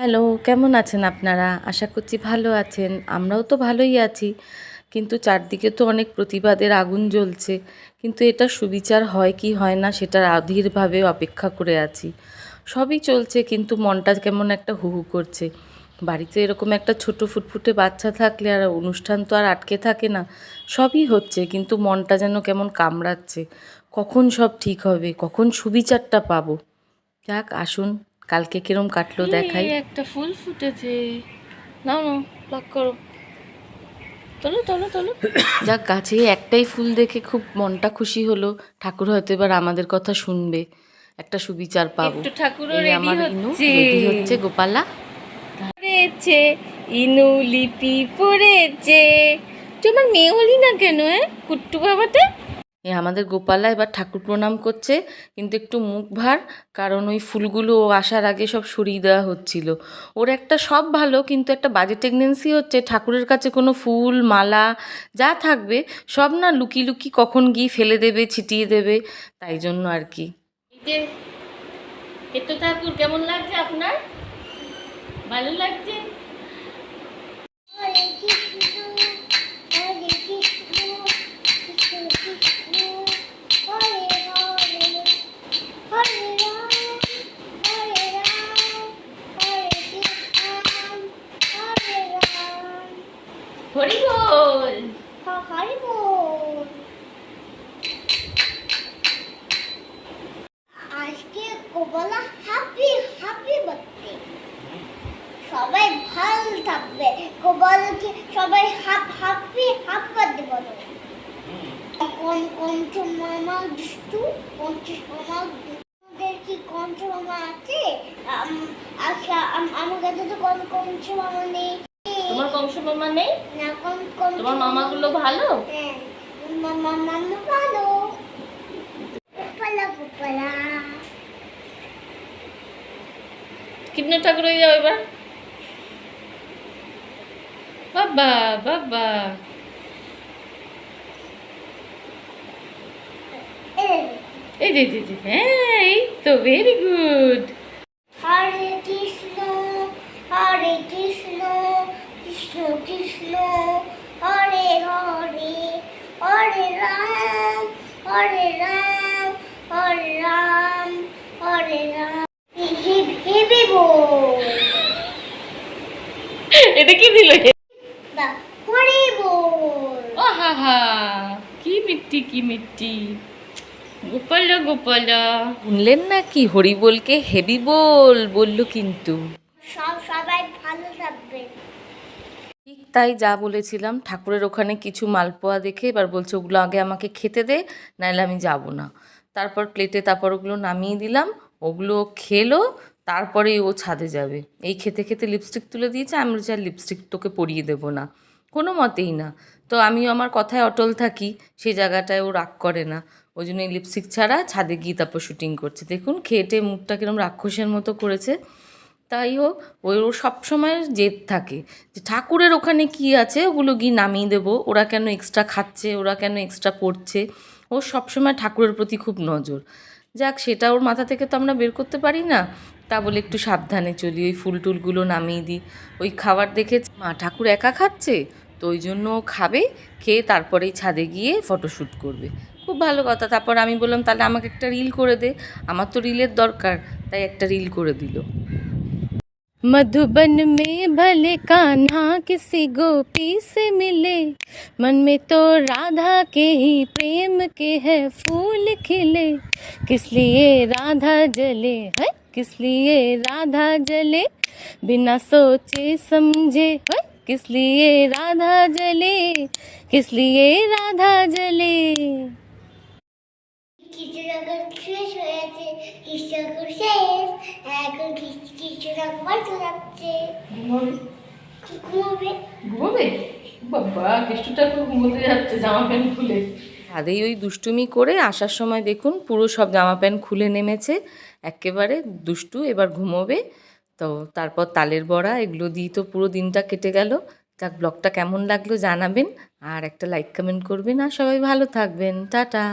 Hello, কেমন আছেন আপনারা? আশা করছি ভালো আছেন। আমরাও তো ভালোই আছি। কিন্তু চারদিকে তো অনেক প্রতিবাদের আগুন জ্বলছে। কিন্তু এটার সুবিচার হয় কি হয় না সেটার অধীরভাবে অপেক্ষা করে আছি। সবই চলছে কিন্তু মনটা কেমন একটা হু হু করছে। বাড়িতে এরকম একটা ছোট ফুটফুটে বাচ্চা থাকলে আর অনুষ্ঠান তো আর আটকে থাকে না। সবই হচ্ছে কিন্তু মনটা যেন কেমন কামড়াচ্ছে। কখন সব ঠিক হবে? কখন সুবিচারটা পাবো? যাক আসুন, কালকে কিরম কাটলো দেখাই। একটা ফুল ফুটেছে। নাও নাও, প্লাক করো। তোলো তোলো তোলো। যাক গাছে একটাই ফুল দেখে খুব মনটা খুশি হলো। ঠাকুর হয়তো এবার আমাদের কথা শুনবে, একটা সুবিচার পাবো। একটু ঠাকুরও এই রেডি আমার ইনু হচ্ছে। রেডি হচ্ছে, গোপালা পড়েছে, ইনু লিপি পড়েছে। তুই আমার মেয়ে হলি না কেন কুট্টু বাবাটা? আমাদের গোপালা এবার ঠাকুর প্রণাম করছে, কিন্তু একটু মুখ ভার, কারণ ওই ফুলগুলো ও আসার আগে সব সরিয়ে দেওয়া হচ্ছিল। ওর একটা সব ভালো, কিন্তু একটা বাজে টেন্ডেন্সি হচ্ছে ঠাকুরের কাছে কোনো ফুল মালা যা থাকবে সব না লুকিয়ে লুকিয়ে কখন গিয়ে ফেলে দেবে, ছিটিয়ে দেবে, তাই জন্য আর কি। এই যে কেতু ঠাকুর কেমন লাগছে আপনার? ভালো লাগছে? হরি বল। হরি বল। আজকে গোপালা হ্যাপি হ্যাপি বার্থডে। সবাই ভালো থাকবে। গোপালকে সবাই হ্যাপি হ্যাপি বার্থডে বলো। কঞ্চ মামা দুষ্টু, কঞ্চ মামা আমাদের কি কঞ্চ মামা আছে? আচ্ছা, আমার কাছে তো কঞ্চ মামা নেই। তোমার কংস মামা নেই? না, তোমার মামাগুলো ভালো? হ্যাঁ, মামা ভালো। গোপালা গোপালা। কিতনে ঠাকুর হয়ে যাও এবার। বাবা বাবা। এই যে যে যে, হ্যাঁ এই তো ভেরি গুড। হরে কৃষ্ণ হরে কৃষ্ণ কৃষ্ণ কৃষ্ণ হরে হরে হরে রাম হরে রাম হরে রাম হরে রাম। হেবে বল। এটা কি দিল? হরে বল। ও হা হা, কি মিষ্টি কি মিষ্টি। গোপালা গোপালা। শুনলেন না কি হরিবোলকে হেবি বল বললো কিন্তু। সবাই ভালো থাকবে। ঠিক তাই, যা বলেছিলাম। ঠাকুরের ওখানে কিছু মালপোয়া দেখে এবার বলছে ওগুলো আগে আমাকে খেতে দে, নাহলে আমি যাব না। তারপর প্লেটে তারপর ওগুলো নামিয়ে দিলাম, ওগুলো খেলো, তারপরেই ও ছাদে যাবে। এই খেতে খেতে লিপস্টিক তুলে দিয়েছে, আমি বলছি আর লিপস্টিক তোকে পরিয়ে দেবো না, কোনো মতেই না। তো আমিও আমার কথায় অটল থাকি, সেই জায়গাটায় ও রাগ করে না। ওই জন্য এই লিপস্টিক ছাড়া ছাদে গিয়ে তারপর শুটিং করছে। দেখুন খেটে মুখটা কিরম রাক্ষসের মতো করেছে। তাই হোক, ওর সবসময় জেদ থাকে যে ঠাকুরের ওখানে কি আছে ওগুলো গিয়ে নামিয়ে দেবো, ওরা কেন এক্সট্রা খাচ্ছে, ওরা কেন এক্সট্রা পড়ছে। ও সবসময় ঠাকুরের প্রতি খুব নজর। যাক, সেটা ওর মাথা থেকে তো আমরা বের করতে পারি না, তা বলে একটু সাবধানে চলি, ওই ফুল টুলগুলো নামিয়ে দিই। ওই খাবার দেখে মা ঠাকুর একা খাচ্ছে, তো ওই জন্য ও খাবে, খেয়ে তারপরেই ছাদে গিয়ে ফটোশ্যুট করবে। খুব ভালো কথা। তারপর আমি বললাম তাহলে আমাকে একটা রিল করে দে, আমার তো রিলের দরকার, তাই একটা রিল করে দিল। मधुबन में भले कान्हा किसी गोपी से मिले, मन में तो राधा के ही प्रेम के है फूल खिले। किस लिए राधा जले है, किस लिए राधा जले, बिना सोचे समझे है, किस लिए राधा जले, किस लिए राधा जले। কিছু যখন শেষ হয়েছে, কিছু যখন শেষ, এখন কিছু রাখবার যাচ্ছে। ঘুমাবে ঘুমাবে? বাবা কেষ্টটা খুব ঘুমোতে যাচ্ছে জামা প্যান্ট খুলে। ছাদেই ওই দুষ্টুমি করে আসার সময় দেখুন পুরো সব জামা প্যান্ট খুলে নেমেছে, একেবারে দুষ্টু। এবার ঘুমোবে। তো তারপর তালের বড়া এগুলো দিয়ে তো পুরো দিনটা কেটে গেল। যাক, ব্লগটা কেমন লাগলো জানাবেন, আর একটা লাইক কমেন্ট করবেন, আর সবাই ভালো থাকবেন। টাটা।